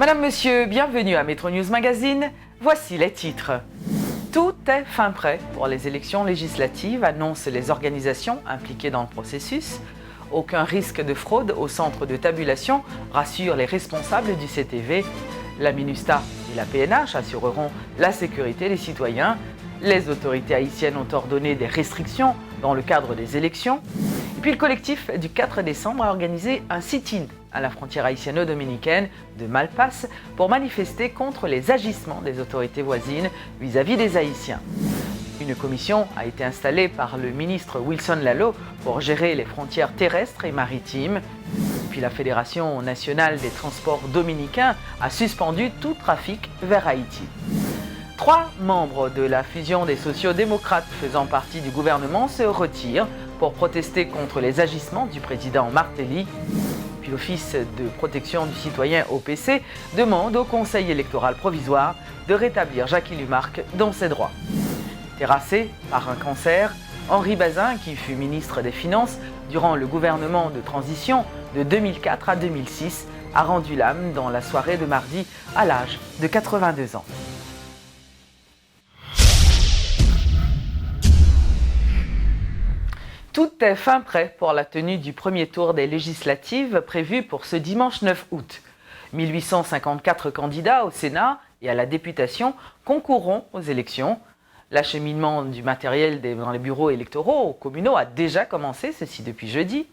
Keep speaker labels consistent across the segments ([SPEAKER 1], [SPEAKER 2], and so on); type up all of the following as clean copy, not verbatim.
[SPEAKER 1] Madame, Monsieur, bienvenue à Metro News Magazine. Voici les titres. Tout est fin prêt pour les élections législatives, annoncent les organisations impliquées dans le processus. Aucun risque de fraude au centre de tabulation, rassurent les responsables du CTV. La MINUSTA et la PNH assureront la sécurité des citoyens. Les autorités haïtiennes ont ordonné des restrictions dans le cadre des élections. Et puis le collectif du 4 décembre a organisé un sit-in à la frontière haïtiano-dominicaine de Malpasse pour manifester contre les agissements des autorités voisines vis-à-vis des Haïtiens. Une commission a été installée par le ministre Wilson Lallo pour gérer les frontières terrestres et maritimes. Puis la Fédération nationale des transports dominicains a suspendu tout trafic vers Haïti. 3 membres de la fusion des sociaux-démocrates faisant partie du gouvernement se retirent pour protester contre les agissements du président Martelly. Puis l'Office de protection du citoyen OPC demande au Conseil électoral provisoire de rétablir Jackie Lumarque dans ses droits. Terrassé par un cancer, Henri Bazin, qui fut ministre des Finances durant le gouvernement de transition de 2004 à 2006, a rendu l'âme dans la soirée de mardi à l'âge de 82 ans. Tout est fin prêt pour la tenue du premier tour des législatives prévues pour ce dimanche 9 août. 1854 candidats au Sénat et à la députation concourront aux élections. L'acheminement du matériel dans les bureaux électoraux communaux a déjà commencé, ceci depuis jeudi.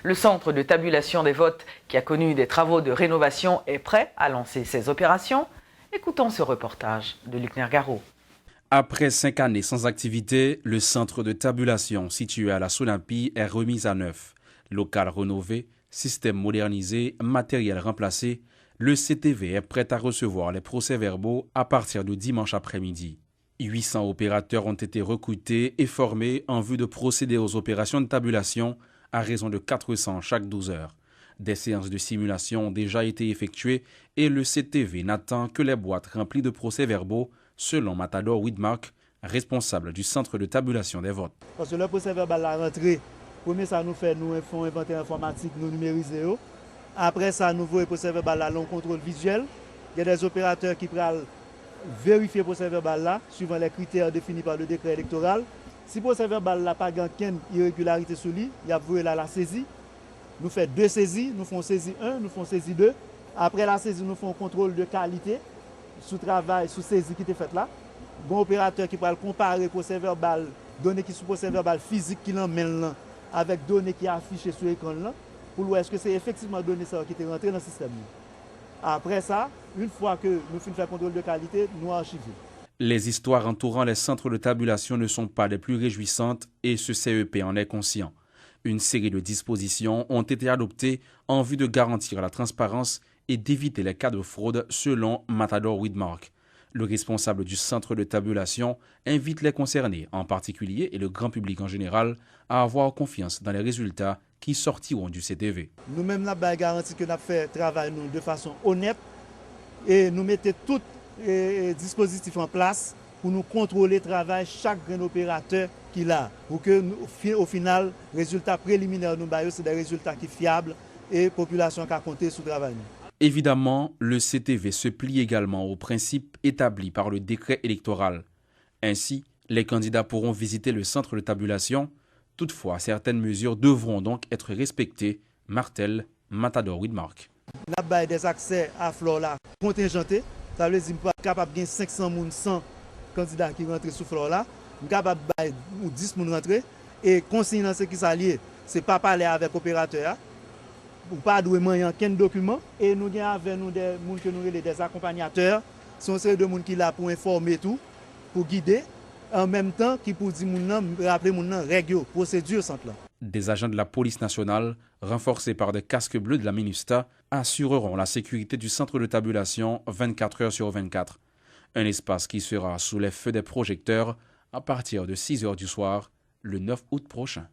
[SPEAKER 1] Le centre de tabulation des votes, qui a connu des travaux de rénovation, est prêt à lancer ses opérations. Écoutons ce reportage de Luc Nergaro.
[SPEAKER 2] Après 5 années sans activité, le centre de tabulation situé à la Sonampie est remis à neuf. Local rénové, système modernisé, matériel remplacé, le CTV est prêt à recevoir les procès-verbaux à partir de dimanche après-midi. 800 opérateurs ont été recrutés et formés en vue de procéder aux opérations de tabulation à raison de 400 chaque 12 heures. Des séances de simulation ont déjà été effectuées et le CTV n'attend que les boîtes remplies de procès-verbaux, selon Matador Widmark, responsable du centre de tabulation des votes.
[SPEAKER 3] Parce que le procès-verbal la rentrée, premier ça nous fait nous un inventaire informatique, nous numériser. Après ça, nous voyons le procès-verbal là, long contrôle visuel. Il y a des opérateurs qui prennent vérifier le procès-verbal là, suivant les critères définis par le décret électoral. Si le procès-verbal n'a pas aucune irrégularité sur lui, il y a voué là la saisie. Nous faisons 2 saisies, nous faisons saisie 1, nous faisons saisie 2. Après la saisie, nous faisons contrôle de qualité sous travail, sous saisie qui était faite là. Bon opérateur qui va comparer le procès-verbal, données qui sont procès-verbal physique qui l'emmène là, avec données qui sont affichées sur l'écran là, pour voir est-ce que c'est effectivement données ça qui est rentré dans le système. Après ça, une fois que nous finissons faire contrôle de qualité, nous archivons.
[SPEAKER 2] Les histoires entourant les centres de tabulation ne sont pas les plus réjouissantes et ce CEP en est conscient. Une série de dispositions ont été adoptées en vue de garantir la transparence et d'éviter les cas de fraude selon Matador Widmark. Le responsable du centre de tabulation invite les concernés, en particulier et le grand public en général, à avoir confiance dans les résultats qui sortiront du CTV.
[SPEAKER 3] Nous-mêmes, nous avons garanti que nous avons fait le travail de façon honnête et nous mettons tous les dispositifs en place pour nous contrôler le travail de chaque grand opérateur qu'il a. Pour que, au final, les résultats préliminaires nous baillons, c'est des résultats qui sont fiables et la population qui a compté sur le travail.
[SPEAKER 2] Évidemment, le CTV se plie également aux principes établis par le décret électoral. Ainsi, les candidats pourront visiter le centre de tabulation. Toutefois, certaines mesures devront donc être respectées, martèle Matador Widmark.
[SPEAKER 3] Nous avons des accès à Flora contingentés. Ça veut dire que nous sommes capables de gagner 500 100 candidats qui rentrent sur Flora. Nous sommes capables de 10 personnes rentrer. Et consigne dans ce qui s'allie, ce n'est pas parler avec l'opérateur. Ou pas de aucun document. Et nous avons avec nous des gens que nous appelons des accompagnateurs. Ce sont des gens qui sont là pour informer tout, pour guider. En même temps, qui pour dire rappeler les règles, procédures centre là.
[SPEAKER 2] Des agents de la police nationale, renforcés par des casques bleus de la MINUSTA, assureront la sécurité du centre de tabulation 24 heures sur 24. Un espace qui sera sous les feux des projecteurs à partir de 6 heures du soir, le 9 août prochain.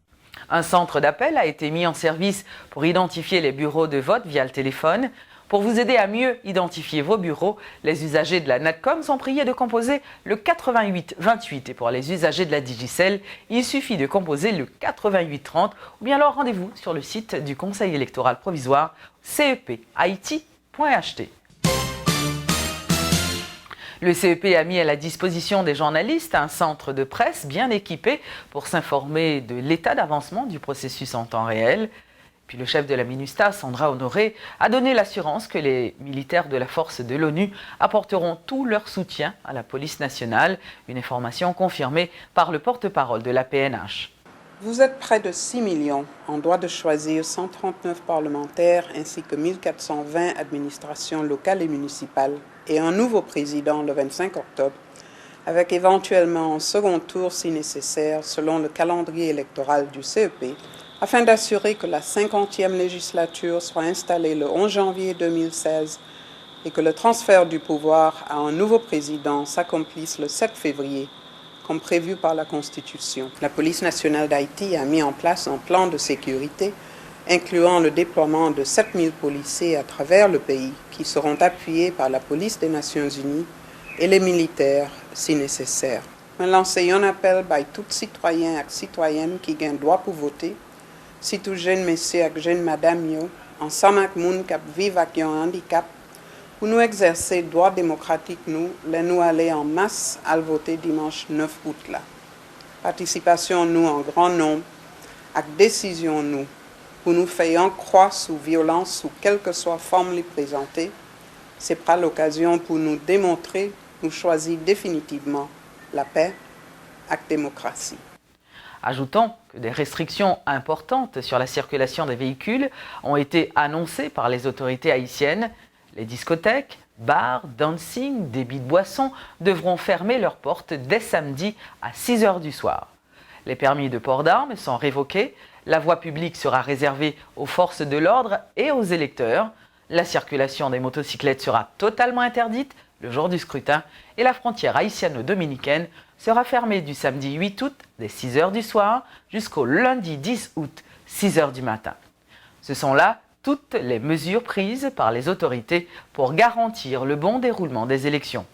[SPEAKER 1] Un centre d'appel a été mis en service pour identifier les bureaux de vote via le téléphone. Pour vous aider à mieux identifier vos bureaux, les usagers de la NATCOM sont priés de composer le 88 28 et pour les usagers de la Digicel, il suffit de composer le 88 30 ou bien alors rendez-vous sur le site du Conseil électoral provisoire cephaiti.ht. Le CEP a mis à la disposition des journalistes un centre de presse bien équipé pour s'informer de l'état d'avancement du processus en temps réel. Puis le chef de la MINUSTAH, Sandra Honoré, a donné l'assurance que les militaires de la force de l'ONU apporteront tout leur soutien à la police nationale, une information confirmée par le porte-parole de la PNH.
[SPEAKER 4] Vous êtes près de 6 millions en droit de choisir 139 parlementaires ainsi que 1420 administrations locales et municipales et un nouveau président le 25 octobre, avec éventuellement un second tour si nécessaire selon le calendrier électoral du CEP, afin d'assurer que la 50e législature soit installée le 11 janvier 2016 et que le transfert du pouvoir à un nouveau président s'accomplisse le 7 février, comme prévu par la Constitution. La Police nationale d'Haïti a mis en place un plan de sécurité incluant le déploiement de 7000 policiers à travers le pays qui seront appuyés par la police des Nations Unies et les militaires si nécessaire. Je lance un appel à tout citoyen et citoyenne qui a droit pour voter, si tout jeune monsieur et jeune madame, ensemble avec les gens qui vivent avec un handicap, pour nous exercer le droit démocratique, nous aller en masse à voter dimanche 9 août. Là. Participation nous en grand nombre, avec décision nous, pour nous faire croire sous violence, sous quelle que soit forme les présenter, c'est pas l'occasion pour nous démontrer, nous choisir définitivement la paix et la démocratie.
[SPEAKER 1] Ajoutons que des restrictions importantes sur la circulation des véhicules ont été annoncées par les autorités haïtiennes. Les discothèques, bars, dancing, débits de boissons devront fermer leurs portes dès samedi à 6 h du soir. Les permis de port d'armes sont révoqués, la voie publique sera réservée aux forces de l'ordre et aux électeurs, la circulation des motocyclettes sera totalement interdite le jour du scrutin et la frontière haïtiano-dominicaine sera fermée du samedi 8 août dès 6 h du soir jusqu'au lundi 10 août 6 h du matin. Ce sont là toutes les mesures prises par les autorités pour garantir le bon déroulement des élections.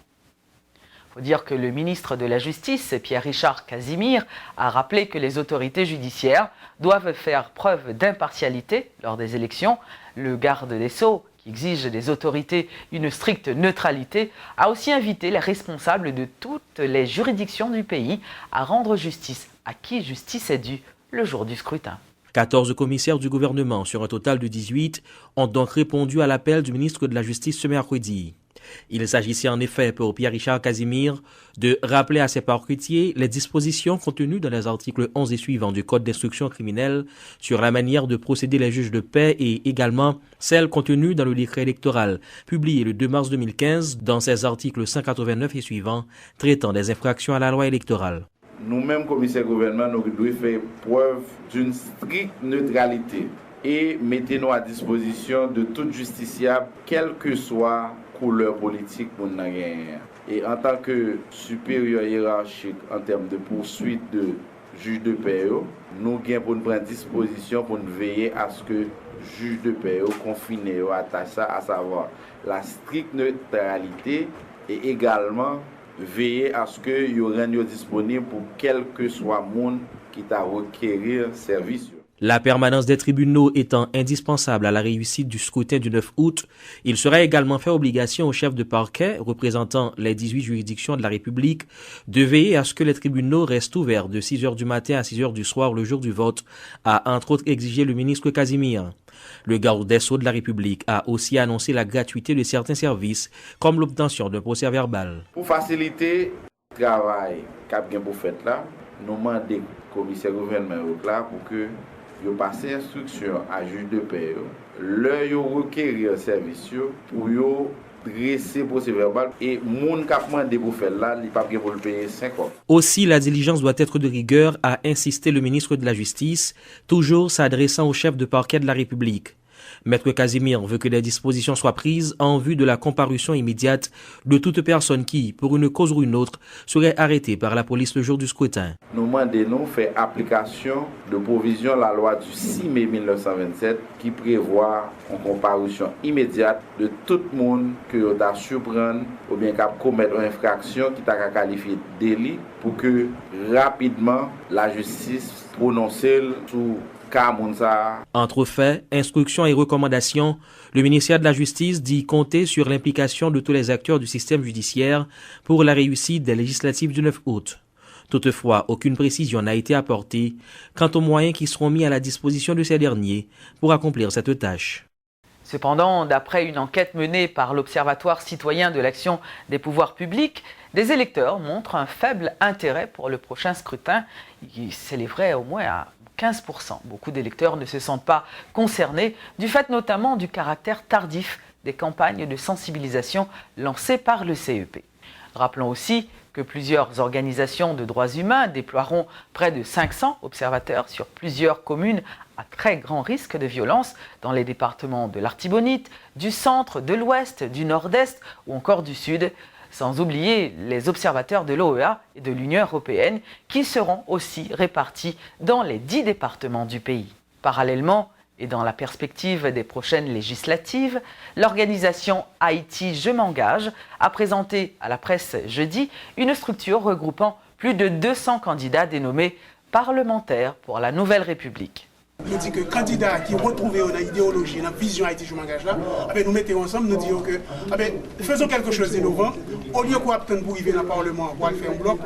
[SPEAKER 1] Il faut dire que le ministre de la Justice, Pierre-Richard Casimir, a rappelé que les autorités judiciaires doivent faire preuve d'impartialité lors des élections. Le garde des Sceaux, qui exige des autorités une stricte neutralité, a aussi invité les responsables de toutes les juridictions du pays à rendre justice à qui justice est due le jour du scrutin.
[SPEAKER 5] 14 commissaires du gouvernement, sur un total de 18, ont donc répondu à l'appel du ministre de la Justice ce mercredi. Il s'agissait en effet pour Pierre-Richard Casimir de rappeler à ses parquetiers les dispositions contenues dans les articles 11 et suivants du Code d'instruction criminelle sur la manière de procéder les juges de paix et également celles contenues dans le décret électoral publié le 2 mars 2015 dans ses articles 189 et suivants traitant des infractions à la loi électorale.
[SPEAKER 6] Nous-mêmes, commissaires gouvernement, nous devons faire preuve d'une stricte neutralité et mettez-nous à disposition de tout justiciable, quelle que soit couleur politique pour nous gagner. Et en tant que supérieur hiérarchique en termes de poursuite de juge de paix, nous avons pour nous prendre disposition pour nous veiller à ce que juge de paix confiné attache ça, à savoir la stricte neutralité et également veiller à ce que vous rendiez disponible pour quel que soit le monde qui t'a requérir service.
[SPEAKER 5] La permanence des tribunaux étant indispensable à la réussite du scrutin du 9 août, il sera également fait obligation aux chefs de parquet représentant les 18 juridictions de la République de veiller à ce que les tribunaux restent ouverts de 6 h du matin à 6 h du soir le jour du vote, a entre autres exigé le ministre Casimir. Le garde des Sceaux de la République a aussi annoncé la gratuité de certains services, comme l'obtention d'un procès-verbal.
[SPEAKER 6] Pour faciliter le travail qu'a bien pour faire là, nous demandons au commissaire gouvernement là pour que vous passez instruction à juge de paix, leur requérir service pour dresser procès-verbal et moun qui a demandé pour faire là, il pas pour le payer 5 ans.
[SPEAKER 5] Aussi, la diligence doit être de rigueur, a insisté le ministre de la Justice, toujours s'adressant au chef de parquet de la République. Maître Casimir veut que des dispositions soient prises en vue de la comparution immédiate de toute personne qui, pour une cause ou une autre, serait arrêtée par la police le jour du scrutin.
[SPEAKER 6] Nous demandons faire application de provision la loi du 6 mai 1927 qui prévoit une comparution immédiate de tout le monde qui a surprendre ou bien qui a commettre une infraction qui t'a qualifié de délit pour que rapidement la justice prononce sous cas Mounsa.
[SPEAKER 5] Entre faits, instructions et recommandations, le ministère de la Justice dit compter sur l'implication de tous les acteurs du système judiciaire pour la réussite des législatives du 9 août. Toutefois, aucune précision n'a été apportée quant aux moyens qui seront mis à la disposition de ces derniers pour accomplir cette tâche.
[SPEAKER 1] Cependant, d'après une enquête menée par l'Observatoire citoyen de l'action des pouvoirs publics, des électeurs montrent un faible intérêt pour le prochain scrutin. Il s'élèverait au moins à 15%. Beaucoup d'électeurs ne se sentent pas concernés, du fait notamment du caractère tardif des campagnes de sensibilisation lancées par le CEP. Rappelons aussi que plusieurs organisations de droits humains déploieront près de 500 observateurs sur plusieurs communes à très grand risque de violence dans les départements de l'Artibonite, du centre, de l'ouest, du nord-est ou encore du sud, sans oublier les observateurs de l'OEA et de l'Union européenne qui seront aussi répartis dans les 10 départements du pays. Parallèlement, et dans la perspective des prochaines législatives, l'organisation Haïti Je m'engage a présenté à la presse jeudi une structure regroupant plus de 200 candidats dénommés parlementaires pour la Nouvelle République.
[SPEAKER 7] Nous disons que les candidats qui retrouvent dans l'idéologie, dans la vision Haïti Je m'engage là, nous mettons ensemble, nous disons que faisons quelque chose d'innovant, au lieu qu'on attende pour arriver dans le Parlement, pour aller faire un bloc,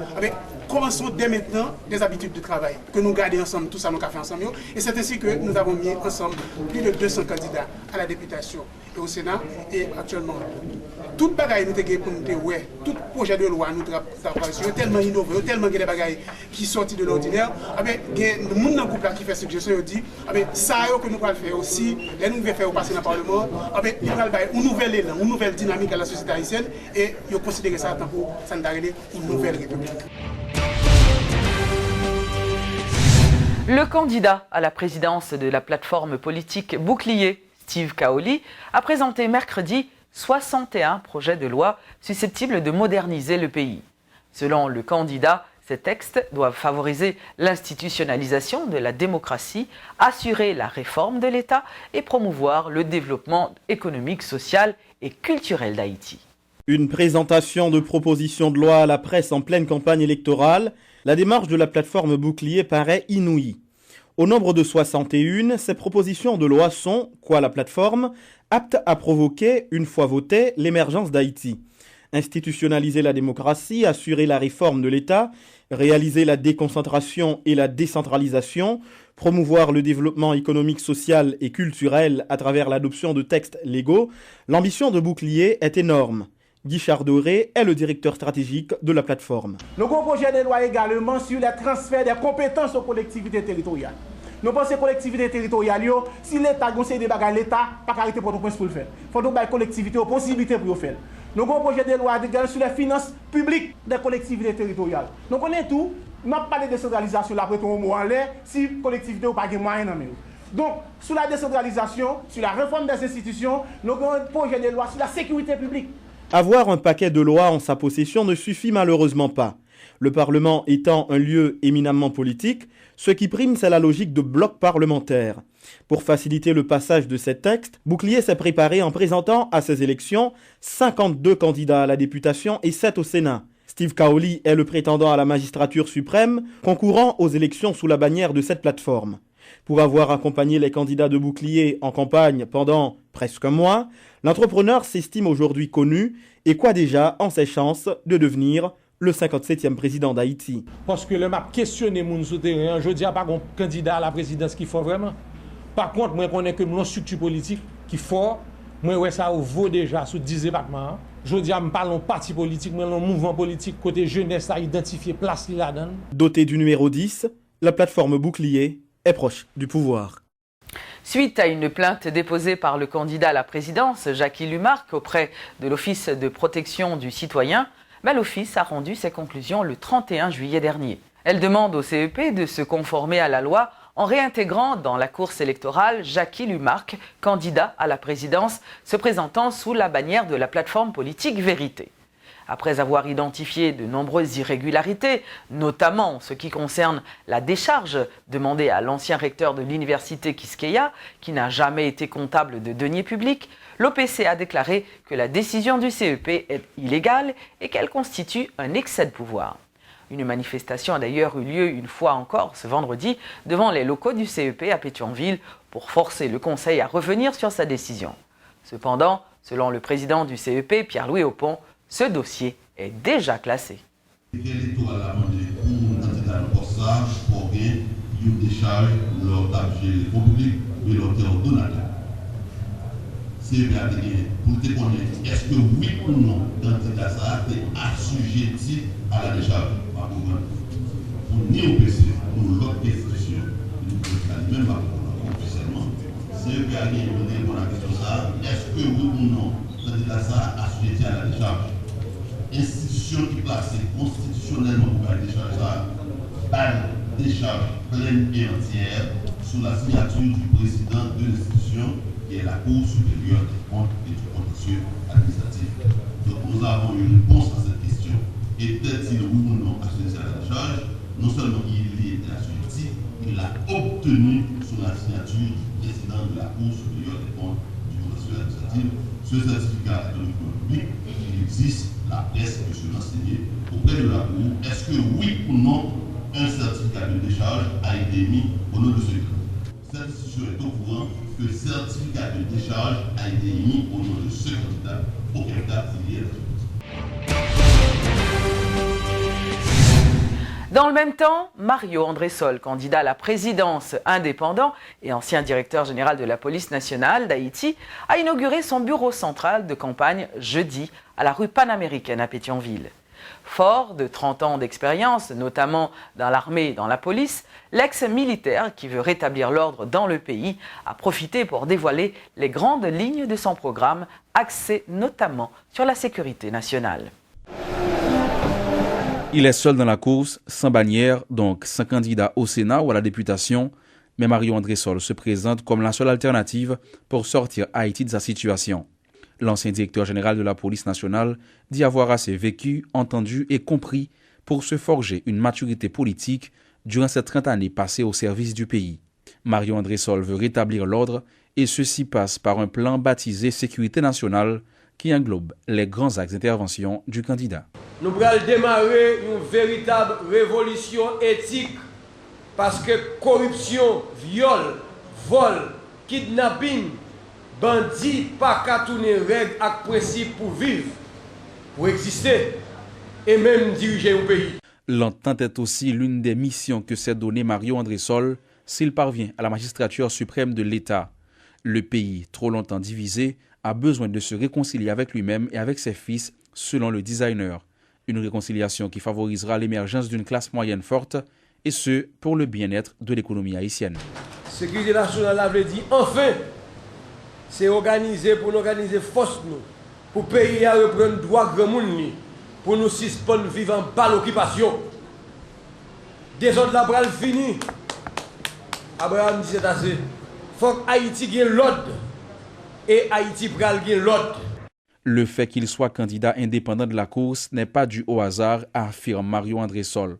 [SPEAKER 7] commençons dès maintenant des habitudes de travail, que nous gardions ensemble, tout ça nous avons fait ensemble. Et c'est ainsi que nous avons mis ensemble plus de 200 candidats à la députation et au Sénat. Et actuellement, toute bagaille nous avons pour nous dire, ouais, tout projet de loi nous avons tellement innové, tellement des bagailles qui sortent de l'ordinaire. Le monde dans le groupe qui fait suggestion, il dit, ça que nous allons faire aussi, les nous faire passer dans le Parlement, il va avoir une nouvelle élan, une nouvelle dynamique à la société haïtienne et il considère ça pour une nouvelle république.
[SPEAKER 1] Le candidat à la présidence de la plateforme politique Bouclier, Steve Kaoli, a présenté mercredi 61 projets de loi susceptibles de moderniser le pays. Selon le candidat, ces textes doivent favoriser l'institutionnalisation de la démocratie, assurer la réforme de l'État et promouvoir le développement économique, social et culturel d'Haïti.
[SPEAKER 8] Une présentation de propositions de loi à la presse en pleine campagne électorale, la démarche de la plateforme Bouclier paraît inouïe. Au nombre de 61, ces propositions de loi sont, quoi la plateforme, aptes à provoquer, une fois votées, l'émergence d'Haïti. Institutionnaliser la démocratie, assurer la réforme de l'État, réaliser la déconcentration et la décentralisation, promouvoir le développement économique, social et culturel à travers l'adoption de textes légaux, l'ambition de Bouclier est énorme. Guy Chardoré est le directeur stratégique de la plateforme.
[SPEAKER 9] Nous avons un projet de loi également sur le transfert des compétences aux collectivités territoriales. Nous pensons que les collectivités territoriales, si l'État conseille des bagages, l'État n'a pas arrêter pour le prince pour le faire. Il faut que les collectivités aient la possibilité pour le faire. Nous avons un projet de loi sur les finances publiques des collectivités territoriales. Nous connaissons tout. Nous n'avons pas de décentralisation là après tout mot en l'air si les collectivités n'ont pas de moyens. Donc, sur la décentralisation, sur la réforme des institutions, nous avons un projet de loi sur la sécurité publique.
[SPEAKER 8] Avoir un paquet de lois en sa possession ne suffit malheureusement pas. Le Parlement étant un lieu éminemment politique, ce qui prime, c'est la logique de bloc parlementaire. Pour faciliter le passage de ces textes, Bouclier s'est préparé en présentant à ces élections 52 candidats à la députation et 7 au Sénat. Steve Kaoli est le prétendant à la magistrature suprême, concourant aux élections sous la bannière de cette plateforme. Pour avoir accompagné les candidats de Bouclier en campagne pendant presque un mois, l'entrepreneur s'estime aujourd'hui connu et croit déjà en ses chances de devenir le 57e président d'Haïti.
[SPEAKER 10] Parce que le map questionné mon souterrain, je dis à pas un candidat à la présidence qui faut vraiment. Par contre, moi je connais que mon structure politique qui fort, moi ouais ça vaut déjà sous 10 départements. Je dis à me parler parti politique, mais un mouvement politique côté jeunesse à identifier place là-dedans.
[SPEAKER 8] Doté du numéro 10, la plateforme Bouclier est proche du pouvoir.
[SPEAKER 1] Suite à une plainte déposée par le candidat à la présidence, Jackie Lumarque, auprès de l'Office de protection du citoyen, l'Office a rendu ses conclusions le 31 juillet dernier. Elle demande au CEP de se conformer à la loi en réintégrant dans la course électorale Jackie Lumarque, candidat à la présidence, se présentant sous la bannière de la plateforme politique Vérité. Après avoir identifié de nombreuses irrégularités, notamment en ce qui concerne la décharge demandée à l'ancien recteur de l'université Quisqueya, qui n'a jamais été comptable de deniers publics, l'OPC a déclaré que la décision du CEP est illégale et qu'elle constitue un excès de pouvoir. Une manifestation a d'ailleurs eu lieu une fois encore ce vendredi devant les locaux du CEP à Pétionville pour forcer le Conseil à revenir sur sa décision. Cependant, selon le président du CEP, Pierre-Louis Aupon, ce dossier est déjà classé.
[SPEAKER 11] C'est pour te connaître, est-ce que oui ou non, candidat ça est assujetti à la décharge? Pour ni au PC, pour l'autre institution, même pas officiellement, c'est eux qui ont donné pour la question ça, est-ce que oui ou non, candidat ça assujetti à la décharge? Institution qui place constitutionnellement pour la décharge ça, par décharge pleine et entière sous la signature du président de l'institution qui est la Cour supérieure des comptes et du contentieux administratif. Donc nous avons une réponse à cette question. Et peut-être oui ou non assujetti à la décharge, non seulement il est assujetti, il l'a obtenu sous la signature du président de la Cour supérieure des comptes et du contentieux administratif. Ce certificat est un document public, il existe, la presse peut se renseigner auprès de la Cour. Est-ce que oui ou non un certificat de décharge a été mis au nom de ce cas? Cette institution est au courant que le certificat de décharge a été mis au nom de ce candidat, auquel cas il y est.
[SPEAKER 1] Dans le même temps, Mario André-Sol, candidat à la présidence indépendant et ancien directeur général de la police nationale d'Haïti, a inauguré son bureau central de campagne jeudi à la rue Panaméricaine à Pétionville. Fort de 30 ans d'expérience, notamment dans l'armée et dans la police, l'ex-militaire qui veut rétablir l'ordre dans le pays a profité pour dévoiler les grandes lignes de son programme, axé notamment sur la sécurité nationale.
[SPEAKER 2] Il est seul dans la course, sans bannière, donc sans candidat au Sénat ou à la députation, mais Mario André-Sol se présente comme la seule alternative pour sortir Haïti de sa situation. L'ancien directeur général de la police nationale dit avoir assez vécu, entendu et compris pour se forger une maturité politique durant ces 30 années passées au service du pays. Mario André-Sol veut rétablir l'ordre et ceci passe par un plan baptisé Sécurité nationale qui englobe les grands axes d'intervention du candidat.
[SPEAKER 12] Nous allons démarrer une véritable révolution éthique parce que corruption, viol, vol, kidnapping, bandits pas qu'à tourner règles et principes pour vivre, pour exister et même diriger un pays.
[SPEAKER 2] L'entente est aussi l'une des missions que s'est donnée Mario André-Sol s'il parvient à la magistrature suprême de l'État. Le pays, trop longtemps divisé, a besoin de se réconcilier avec lui-même et avec ses fils, selon le designer. Une réconciliation qui favorisera l'émergence d'une classe moyenne forte, et ce, pour le bien-être de l'économie haïtienne.
[SPEAKER 12] Sécurité nationale avait dit, enfin, c'est organiser pour nous organiser force nous, pour payer à reprendre droit grand monde, pour nous suspendre vivant par l'occupation. Désordre la bral fini. Abraham dit c'est assez. Faut que Haïti gagne l'ordre et Haïti bral gagne l'ordre.
[SPEAKER 2] Le fait qu'il soit candidat indépendant de la course n'est pas dû au hasard, affirme Mario André-Sol.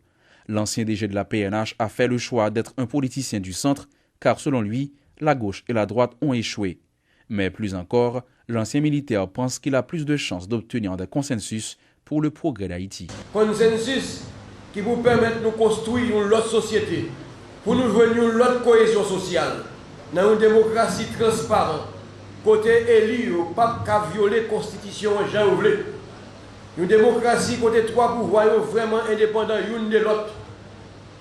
[SPEAKER 2] L'ancien DG de la PNH a fait le choix d'être un politicien du centre, car selon lui, la gauche et la droite ont échoué. Mais plus encore, l'ancien militaire pense qu'il a plus de chances d'obtenir des consensus pour le progrès d'Haïti.
[SPEAKER 12] Consensus qui vous permet de nous construire une autre société, pour nous venir une autre cohésion sociale, dans une démocratie transparente, côté élu, pas qu'à violer la Constitution, Jean Ouvré. Une démocratie côté trois pouvoirs vraiment indépendants l'une de l'autre.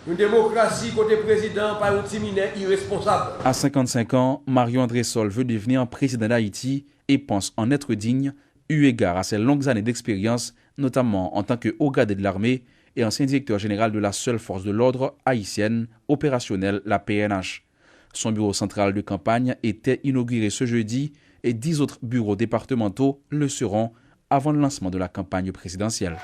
[SPEAKER 12] Une démocratie côté président par un timinet irresponsable.
[SPEAKER 2] À 55 ans, Mario André-Sol veut devenir président d'Haïti et pense en être digne, eu égard à ses longues années d'expérience, notamment en tant que haut gradé de l'armée et ancien directeur général de la seule force de l'ordre haïtienne opérationnelle, la PNH. Son bureau central de campagne était inauguré ce jeudi et 10 autres bureaux départementaux le seront avant le lancement de la campagne présidentielle.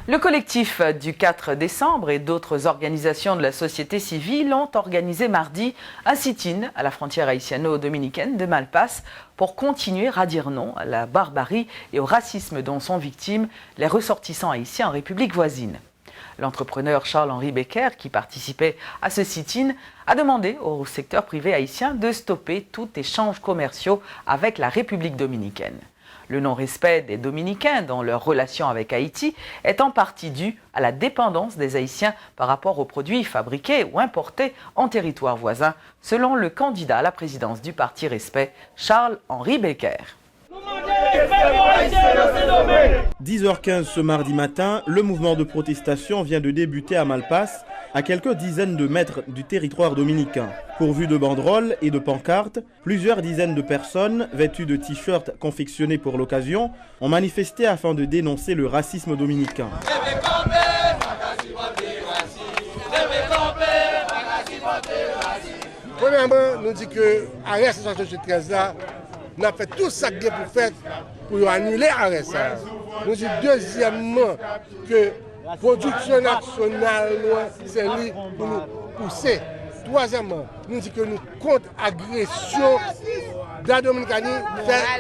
[SPEAKER 1] Le collectif du 4 décembre et d'autres organisations de la société civile ont organisé mardi un sit-in à la frontière haïtiano-dominicaine de Malpasse pour continuer à dire non à la barbarie et au racisme dont sont victimes les ressortissants haïtiens en République voisine. L'entrepreneur Charles-Henri Becker, qui participait à ce sit-in, a demandé au secteur privé haïtien de stopper tout échange commercial avec la République dominicaine. Le non-respect des Dominicains dans leur relation avec Haïti est en partie dû à la dépendance des Haïtiens par rapport aux produits fabriqués ou importés en territoire voisin, selon le candidat à la présidence du parti Respect, Charles-Henri Becker.
[SPEAKER 8] 10h15 ce mardi matin, le mouvement de protestation vient de débuter à Malpasse, à quelques dizaines de mètres du territoire dominicain. Pourvu de banderoles et de pancartes, plusieurs dizaines de personnes, vêtues de t-shirts confectionnés pour l'occasion, ont manifesté afin de dénoncer le racisme dominicain.
[SPEAKER 13] Premièrement, nous dit que l'arrêt 73 là, nous avons fait tout ça pour faire pour annuler l'arrêt. Nous dit deuxièmement que la production nationale, c'est pour nous pousser. Troisièmement, nous dit que nous contre agression de la Dominicanie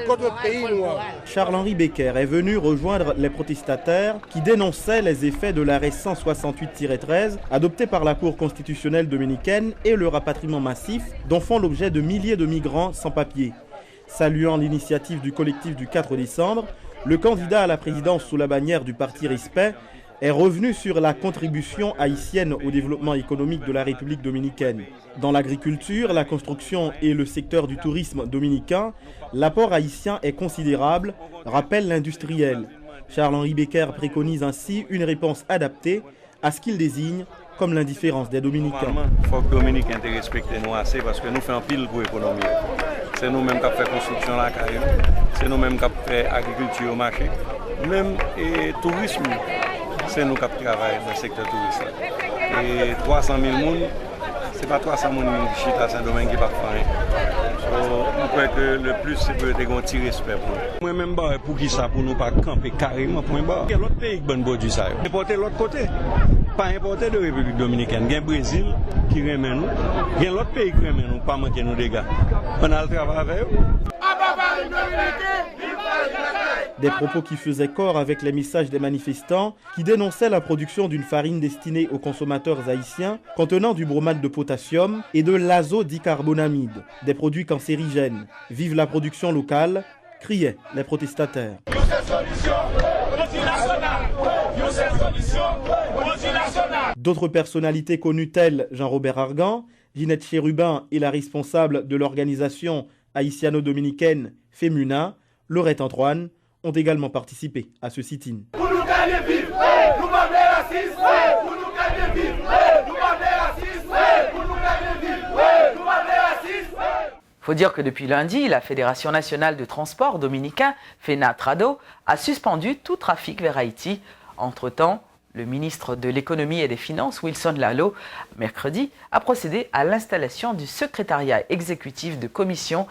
[SPEAKER 13] contre le pays noir.
[SPEAKER 8] Charles-Henri Becker est venu rejoindre les protestataires qui dénonçaient les effets de l'arrêt 168-13 adopté par la Cour constitutionnelle dominicaine et le rapatriement massif dont font l'objet de milliers de migrants sans papier. Saluant l'initiative du collectif du 4 décembre, le candidat à la présidence sous la bannière du parti Respect est revenu sur la contribution haïtienne au développement économique de la République dominicaine. Dans l'agriculture, la construction et le secteur du tourisme dominicain, l'apport haïtien est considérable, rappelle l'industriel. Charles-Henri Becker préconise ainsi une réponse adaptée à ce qu'il désigne comme l'indifférence des Dominicains.
[SPEAKER 14] Il faut que les Dominicains respectent nous assez parce que nous faisons pile pour l'économie. C'est nous-mêmes qui faisons construction la carrière, c'est nous-mêmes qui faisons agriculture au marché, même et tourisme. C'est nous qui travaillons dans le secteur touristique. Et 300 000 personnes, ce n'est pas 300 000 qui chita à Saint-Domingue qui ne partent pas. Je crois que le plus, c'est peut-être un petit respect pour nous. Moi-même, pour qui ça, pour nous pas camper carrément pour un bar. Il y a l'autre pays qui bonne produit ça. Importer l'autre côté. Pas importer de République dominicaine. Il y a le Brésil qui remet nous. Il y a l'autre pays qui remet nous, pas manquer nos dégâts. On a le travail avec eux.
[SPEAKER 8] Des propos qui faisaient corps avec les messages des manifestants qui dénonçaient la production d'une farine destinée aux consommateurs haïtiens contenant du bromate de potassium et de l'azodicarbonamide, des produits cancérigènes. Vive la production locale, criaient les protestataires. D'autres personnalités connues telles Jean-Robert Argan, Ginette Chérubin et la responsable de l'organisation haïtiano-dominicaine FEMUNA, Laurette Antoine, ont également participé à ce sit-in.
[SPEAKER 1] Il faut dire que depuis lundi, la Fédération nationale de transport dominicain, FENATRADO, a suspendu tout trafic vers Haïti. Entre-temps, le ministre de l'Économie et des Finances, Wilson Lallo, mercredi, a procédé à l'installation du secrétariat exécutif de commission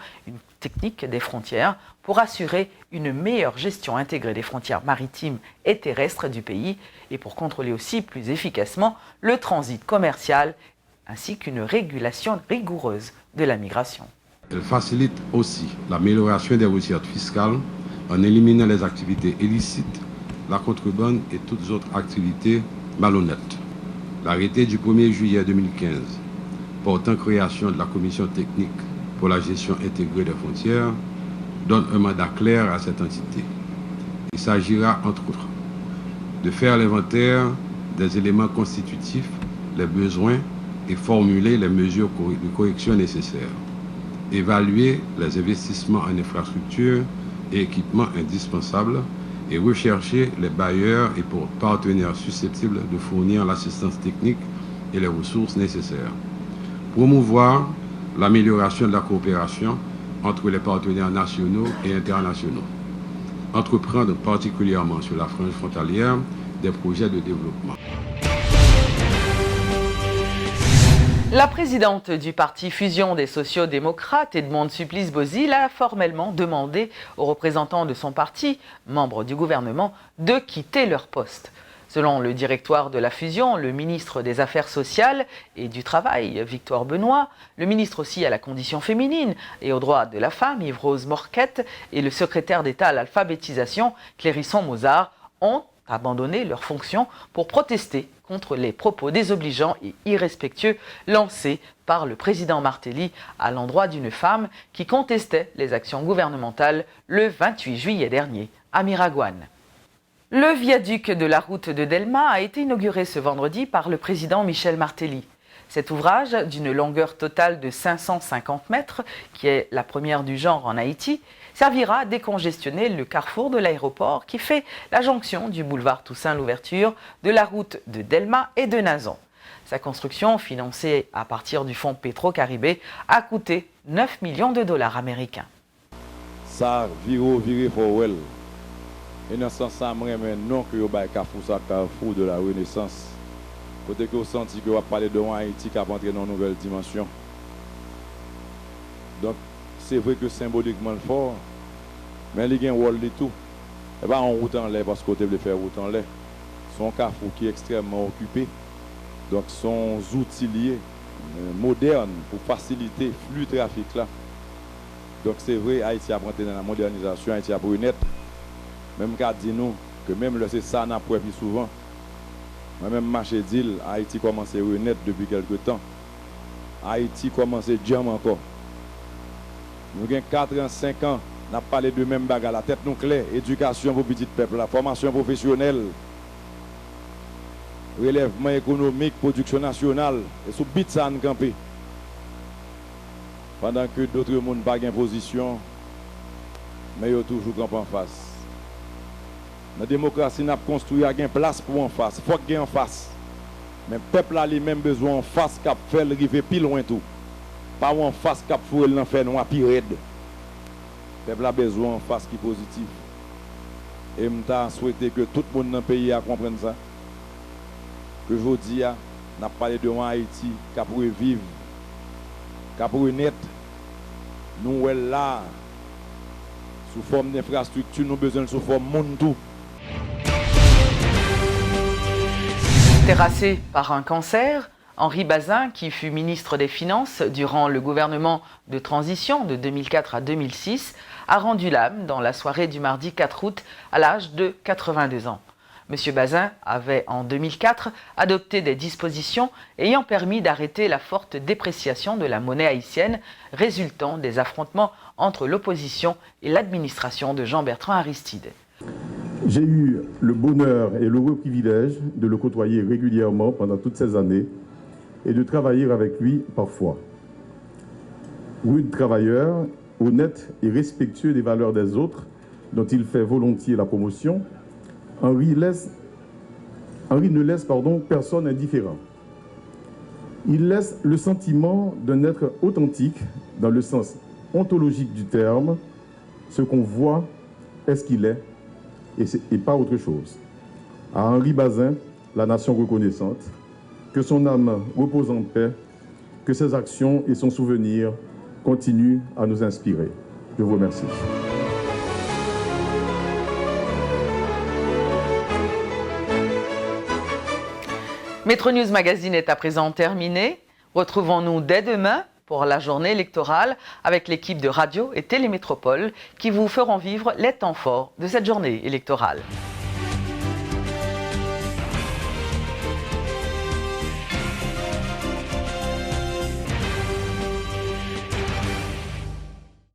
[SPEAKER 1] technique des frontières pour assurer une meilleure gestion intégrée des frontières maritimes et terrestres du pays et pour contrôler aussi plus efficacement le transit commercial ainsi qu'une régulation rigoureuse de la migration.
[SPEAKER 15] Elle facilite aussi l'amélioration des recettes fiscales en éliminant les activités illicites, la contrebande et toutes autres activités malhonnêtes. L'arrêté du 1er juillet 2015 portant création de la commission technique pour la gestion intégrée des frontières donne un mandat clair à cette entité. Il s'agira entre autres de faire l'inventaire des éléments constitutifs, les besoins et formuler les mesures de correction nécessaires. Évaluer les investissements en infrastructures et équipements indispensables et rechercher les bailleurs et partenaires susceptibles de fournir l'assistance technique et les ressources nécessaires. Promouvoir l'amélioration de la coopération entre les partenaires nationaux et internationaux. Entreprendre particulièrement sur la frange frontalière des projets de développement.
[SPEAKER 1] La présidente du parti Fusion des sociaux-démocrates, Edmonde Supplice-Bozil, a formellement demandé aux représentants de son parti, membres du gouvernement, de quitter leur poste. Selon le directoire de la Fusion, le ministre des Affaires sociales et du Travail, Victor Benoît, le ministre aussi à la condition féminine et aux droits de la femme, Yves-Rose Morquette, et le secrétaire d'État à l'alphabétisation, Clérisson Mozart, ont abandonné leurs fonctions pour protester contre les propos désobligeants et irrespectueux lancés par le président Martelly à l'endroit d'une femme qui contestait les actions gouvernementales le 28 juillet dernier à Miragouane. Le viaduc de la route de Delma a été inauguré ce vendredi par le président Michel Martelly. Cet ouvrage, d'une longueur totale de 550 mètres, qui est la première du genre en Haïti, servira à décongestionner le carrefour de l'aéroport qui fait la jonction du boulevard Toussaint-Louverture, de la route de Delma et de Nazon. Sa construction, financée à partir du fonds Petro-Caribé, a coûté 9 millions de dollars américains.
[SPEAKER 16] Ça, viré for well. Et dans ce sens, ça me non que vous avez carrefour de la Renaissance. Côté que vous sentez que vous parlez de Haïti qui a entré dans une nouvelle dimension. Donc, c'est vrai que symboliquement le fort, mais il y a un rôle de tout. Et bien, en route en l'air, parce que vous voulez faire route en l'air. Son carrefour qui est extrêmement occupé. Donc, son outils liés, modernes, pour faciliter le flux trafic là. Donc, c'est vrai, Haïti a rentré dans la modernisation, Haïti a pris net. Même qu'à dire nous, que même le c'est ça, n'a pas plus souvent. Moi-même, marché d'île, Haïti commence à renaître depuis quelques temps. Haïti commence à jam encore. Nous avons 4 ans, 5 ans, nous avons parlé de même bagarre, la tête nous claire, éducation pour petit peuple, la formation professionnelle, relèvement économique, production nationale, et sous bit ça nous camper. Pendant que d'autres monde pas gain position, mais ils ont toujours campé en face. La démocratie n'a pas construit à gain place pour en face. Il faut qu'il y ait en face. Mais le peuple a lui-même besoin en face qui fait arriver plus loin tout. Pas en face qui fait l'enfer noir plus raide. Le peuple a besoin en face qui est positif. Et je souhaite que tout le monde dans le pays comprenne ça. Que je dis, on a parlé de Haïti qui a pour vivre, qui a pour net. Nous sommes là, sous forme d'infrastructure, nous avons besoin sous forme de monde tout.
[SPEAKER 1] Terrassé par un cancer, Henri Bazin, qui fut ministre des Finances durant le gouvernement de transition de 2004 à 2006, a rendu l'âme dans la soirée du mardi 4 août à l'âge de 82 ans. M. Bazin avait en 2004 adopté des dispositions ayant permis d'arrêter la forte dépréciation de la monnaie haïtienne résultant des affrontements entre l'opposition et l'administration de Jean-Bertrand Aristide.
[SPEAKER 17] J'ai eu le bonheur et l'heureux privilège de le côtoyer régulièrement pendant toutes ces années et de travailler avec lui parfois. Rude travailleur, honnête et respectueux des valeurs des autres, dont il fait volontiers la promotion, Henri ne laisse personne indifférent. Il laisse le sentiment d'un être authentique dans le sens ontologique du terme. Ce qu'on voit est ce qu'il est et pas autre chose. À Henri Bazin, la nation reconnaissante, que son âme repose en paix, que ses actions et son souvenir continuent à nous inspirer. Je vous remercie.
[SPEAKER 1] Metro News Magazine est à présent terminé. Retrouvons-nous dès demain pour la journée électorale avec l'équipe de Radio et Télémétropole qui vous feront vivre les temps forts de cette journée électorale.